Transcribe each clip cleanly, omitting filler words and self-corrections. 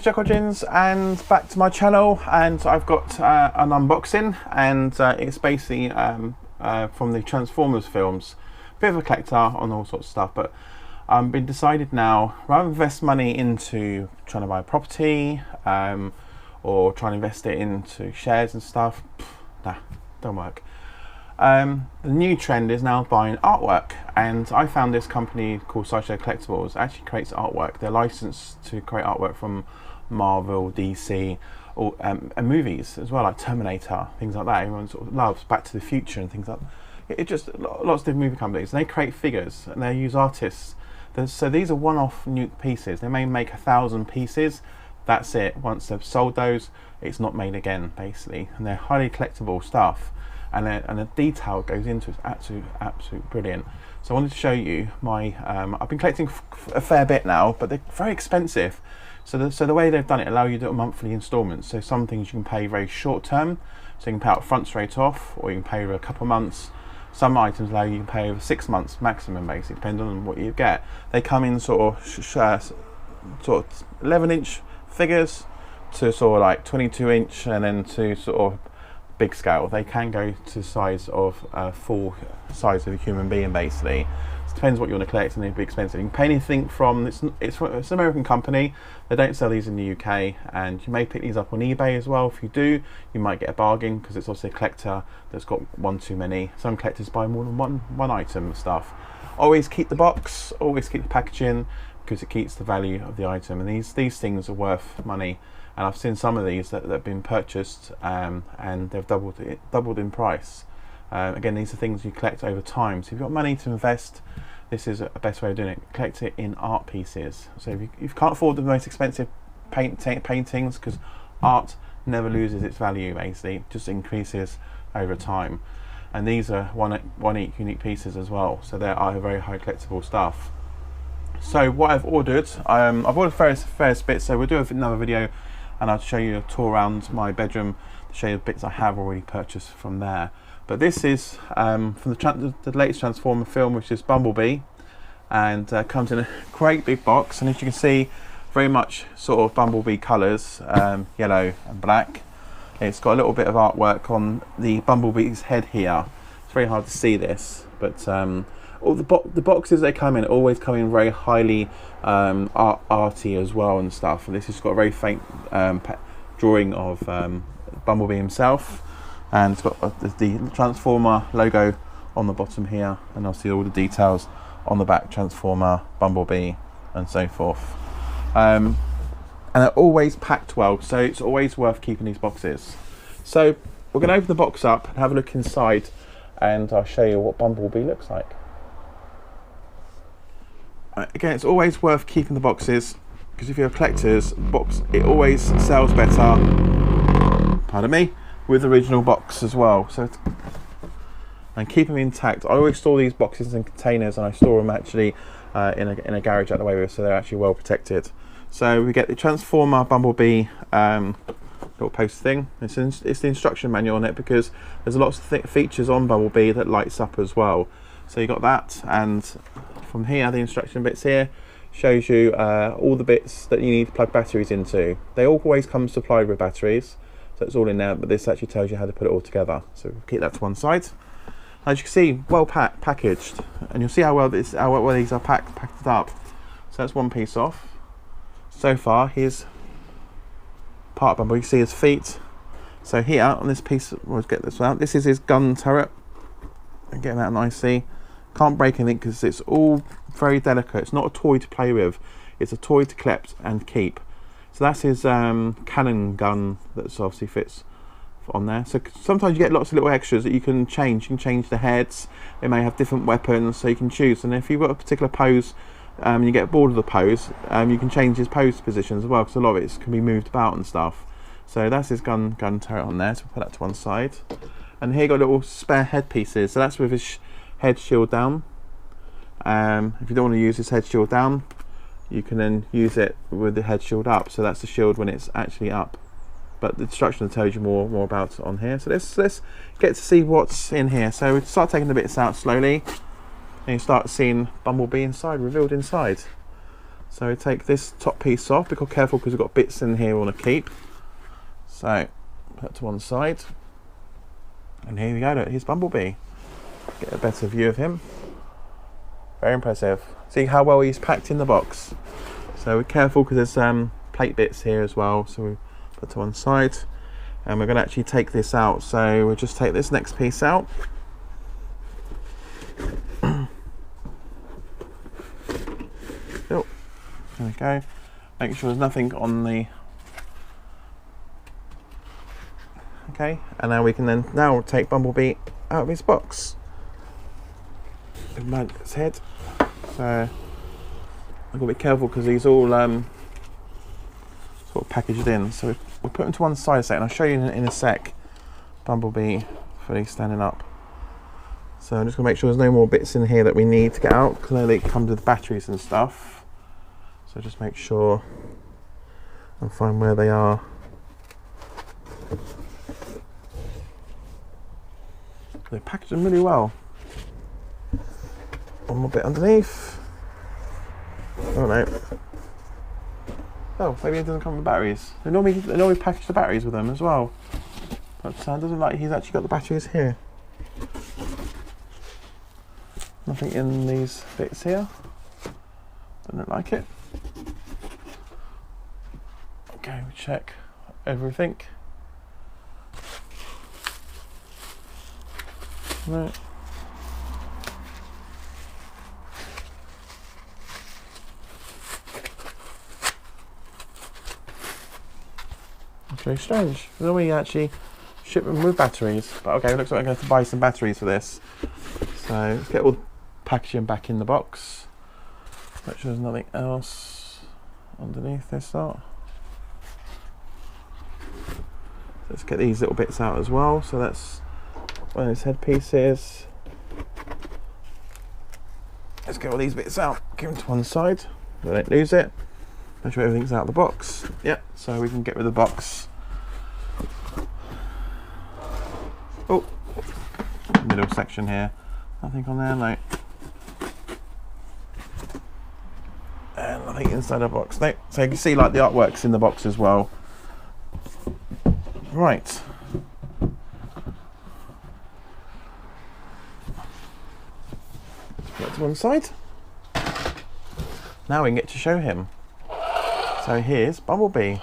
SideShow Collectibles, and back to my channel, and I've got an unboxing, and it's basically from the Transformers films. Bit of a collector on all sorts of stuff, but been decided now, rather than invest money into trying to buy a property or trying to invest it into shares and stuff, nah, don't work. The new trend is now buying artwork, and I found this company called SideShow Collectibles actually creates artwork. They're licensed to create artwork from Marvel, DC, or and movies as well, like Terminator, things like that. Everyone sort of loves Back to the Future and things like that. It just lots of different movie companies, and they create figures and they use artists. So these are one-off new pieces. They may make 1,000 pieces. That's it. Once they've sold those, it's not made again, basically. And they're highly collectible stuff. And the detail goes into it, absolute brilliant. So I wanted to show you my, I've been collecting a fair bit now, but they're very expensive. So the way they've done it, allow you to do monthly installments. So some things you can pay very short term, so you can pay up front straight off, or you can pay over a couple of months. Some items allow you to pay over 6 months maximum, basically, depending on what you get. They come in sort of 11-inch figures to sort of like 22-inch, and then to sort of big scale. They can go to the size of full size of a human being, basically. It depends what you want to collect, and they'd be expensive. You can pay anything from, it's an American company. They don't sell these in the UK, and you may pick these up on eBay as well. If you do, you might get a bargain, because it's also a collector that's got one too many. Some collectors buy more than one item of stuff. Always keep the box, always keep the packaging, because it keeps the value of the item, and these things are worth money. And I've seen some of these that have been purchased and they've doubled in price. Again, these are things you collect over time. So if you've got money to invest, this is a best way of doing it. Collect it in art pieces. So if you can't afford the most expensive paintings, because art never loses its value, basically, it just increases over time. And these are one unique pieces as well. So they are very high collectible stuff. So what I've ordered, I've ordered various bits. So we'll do another video, and I'll show you a tour around my bedroom to show you the bits I have already purchased from there. But this is from the latest Transformer film, which is Bumblebee, and comes in a great big box. And as you can see, very much sort of Bumblebee colours, yellow and black. It's got a little bit of artwork on the Bumblebee's head here. It's very hard to see this, but all the boxes they come in always come in very highly arty as well and stuff. And this has got a very faint drawing of Bumblebee himself, and it's got the Transformer logo on the bottom here, and I'll see all the details on the back, Transformer, Bumblebee, and so forth. And they're always packed well, so it's always worth keeping these boxes. So we're going to open the box up and have a look inside, and I'll show you what Bumblebee looks like. Again, it's always worth keeping the boxes, because if you're collectors, it always sells better, pardon me, with the original box as well. So and keep them intact. I always store these boxes in containers, and I store them actually in a garage out the way, so they're actually well protected. So we get the Transformer Bumblebee little poster thing. It's the instruction manual on it, because there's lots of features on Bumblebee that lights up as well. So you got that, and from here, the instruction bits here shows you all the bits that you need to plug batteries into. They always come supplied with batteries, so it's all in there, but this actually tells you how to put it all together. So keep that to one side. As you can see, well packaged, and you'll see how well these are packed up. So that's one piece off. So far, here's part of Bumblebee. You can see his feet. So here on this piece, we'll get this out. This is his gun turret. And getting that nicely. Can't break anything because it's all very delicate. It's not a toy to play with, it's a toy to collect and keep. So that's his cannon gun that obviously fits on there. So sometimes you get lots of little extras that you can change. You can change the heads. They may have different weapons, so you can choose. And if you've got a particular pose and you get bored of the pose, you can change his pose positions as well, because a lot of it can be moved about and stuff. So that's his gun turret on there. So we'll put that to one side. And here you got little spare head pieces. So that's with his head shield down. If you don't want to use his head shield down, you can then use it with the head shield up. So that's the shield when it's actually up. But the instruction tells you more about it on here. So let's get to see what's in here. So we start taking the bits out slowly, and you start seeing Bumblebee inside, revealed inside. So we take this top piece off, be careful because we've got bits in here we want to keep. So put that to one side. And here we go, look, here's Bumblebee. Get a better view of him. Very impressive. See how well he's packed in the box. So we're careful because there's plate bits here as well. So we put to one side. And we're going to actually take this out. So we'll just take this next piece out. Oh, there we go. Make sure there's nothing on the... Okay, and now we can now take Bumblebee out of his box. Mount his head. So I've got to be careful because he's all sort of packaged in. So we'll put him to one side a sec, and I'll show you in a sec. Bumblebee fully standing up. So I'm just going to make sure there's no more bits in here that we need to get out. Clearly it comes with batteries and stuff. So just make sure and find where they are. They packaged them really well. One more bit underneath. Oh no. Oh, maybe it doesn't come with batteries. They normally package the batteries with them as well. But it doesn't look like he's actually got the batteries here. Nothing in these bits here. Doesn't look like it. Okay, we check everything. Right. It's very strange. Normally actually ship them with batteries. But okay, looks like I'm going to have to buy some batteries for this. So let's get all the packaging back in the box. Make sure there's nothing else underneath this lot. Let's get these little bits out as well. So that's one of his headpieces. Let's get all these bits out. Give them to one side. Don't lose it. Make sure everything's out of the box. Yep. So we can get rid of the box. Oh, middle section here. Nothing on there, no. And nothing inside the box. No. So you can see like the artwork's in the box as well. Right. Put that to one side. Now we can get to show him. So here's Bumblebee.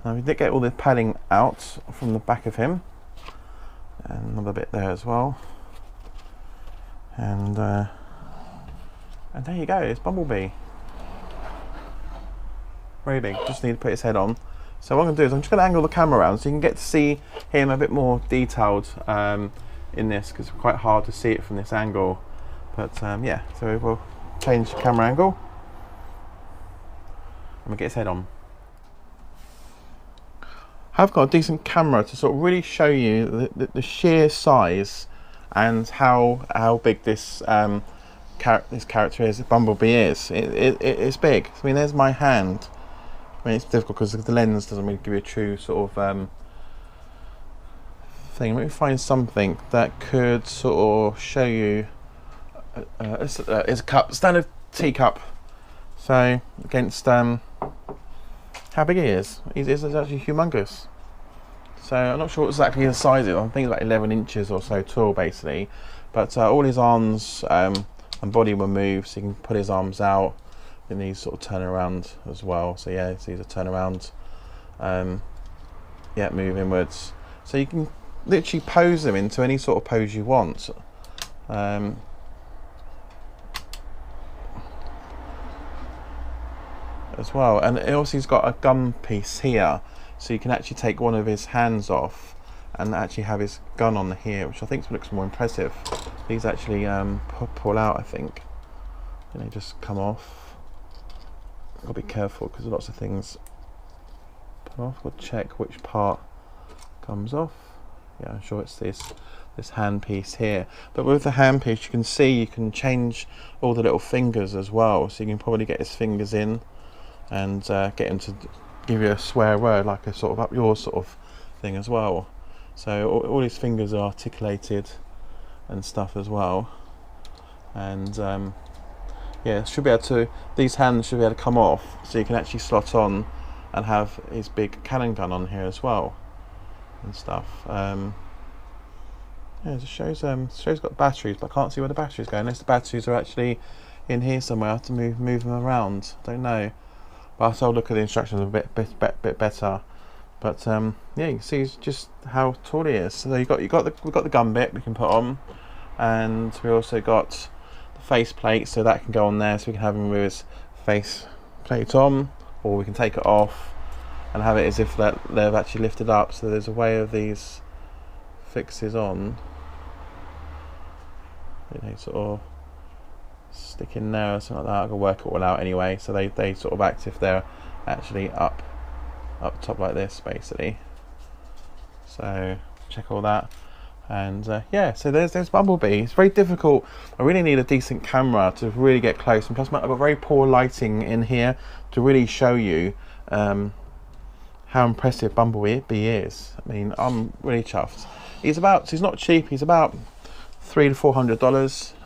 Now we did get all the padding out from the back of him. And another bit there as well. And there you go, it's Bumblebee. Very big, just need to put his head on. So what I'm going to do is I'm just going to angle the camera around so you can get to see him a bit more detailed in this, because it's quite hard to see it from this angle. But yeah, so we'll change the camera angle and we'll get his head on. I've got a decent camera to sort of really show you the sheer size and how big this character is. Bumblebee is. It's big. I mean, there's my hand. I mean, it's difficult because the lens doesn't really give you a true sort of thing. Let me find something that could sort of show you. It's a cup, standard teacup. So against how big he is. He's actually humongous. So I'm not sure exactly the size of it. I think it's about 11 inches or so tall, basically. But all his arms and body will move, so you can put his arms out. And these sort of turn around as well. So yeah, these are turn around. Yeah, move inwards. So you can literally pose them into any sort of pose you want. As well, and also he's got a gun piece here, so you can actually take one of his hands off and actually have his gun on here, which I think looks more impressive. These actually pull out, I think, and they just come off. Got to be careful because lots of things pull off. We'll check which part comes off. Yeah, I'm sure it's this hand piece here. But with the hand piece, you can see you can change all the little fingers as well, so you can probably get his fingers in and get him to give you a swear word, like a sort of up yours sort of thing as well. So all his fingers are articulated and stuff as well. And yeah, should be able to, these hands should be able to come off, so you can actually slot on and have his big cannon gun on here as well and stuff. Yeah, it shows got batteries, but I can't see where the batteries go, unless the batteries are actually in here somewhere. I have to move them around, don't know, but I'll look at the instructions a bit better. But yeah, you can see just how tall he is. So we've got the gun bit we can put on, and we also got the face plate, so that can go on there, so we can have him with his face plate on, or we can take it off and have it as if they've actually lifted up. So there's a way of these fixes on, you know, sort of stick in there or something like that. I can work it all out anyway. So they sort of act if they're actually up top like this, basically. So check all that. And yeah, so there's Bumblebee. It's very difficult. I really need a decent camera to really get close, and plus I've got very poor lighting in here to really show you how impressive Bumblebee is. I mean, I'm really chuffed. He's not cheap. He's about $300 to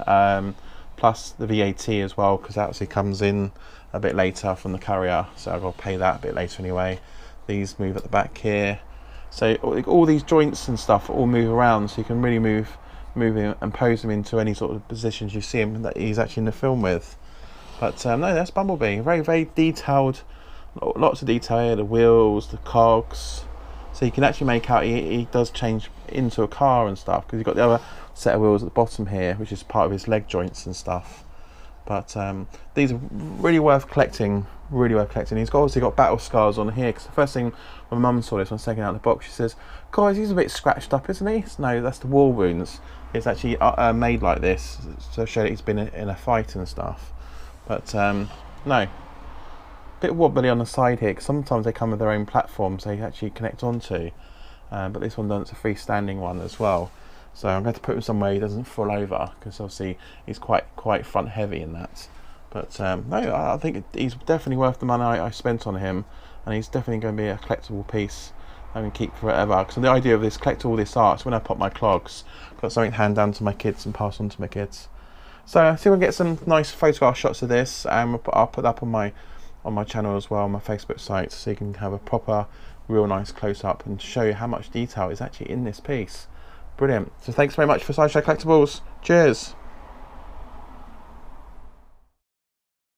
$400, plus the VAT as well, because that actually comes in a bit later from the carrier, so I've got to pay that a bit later anyway. These move at the back here. So all these joints and stuff all move around, so you can really move him and pose him into any sort of positions you see him that he's actually in the film with. But no, that's Bumblebee. Very, very detailed, lots of detail here, the wheels, the cogs. So you can actually make out he does change into a car and stuff, because you've got the other set of wheels at the bottom here, which is part of his leg joints and stuff. But these are really worth collecting, really worth collecting. He's obviously got battle scars on here, because the first thing when Mum saw this, when I was taking out the box, she says, "Guys, he's a bit scratched up, isn't he?" No, that's the war wounds. It's actually made like this to show that he's been in a fight and stuff. But no, bit wobbly on the side here, because sometimes they come with their own platforms they actually connect onto, but this one doesn't. It's a freestanding one as well. So I'm going to put him somewhere he doesn't fall over, because obviously he's quite front heavy in that. But no, I think he's definitely worth the money I spent on him, and he's definitely going to be a collectible piece I can keep forever. Because the idea of this, collect all this art, so when I pop my clogs, I've got something to hand down to my kids and pass on to my kids. So I think we'll get some nice photograph shots of this, and I'll put that up on my channel as well, on my Facebook site, so you can have a proper, real nice close-up and show you how much detail is actually in this piece. Brilliant. So thanks very much for SideShow Collectibles. Cheers.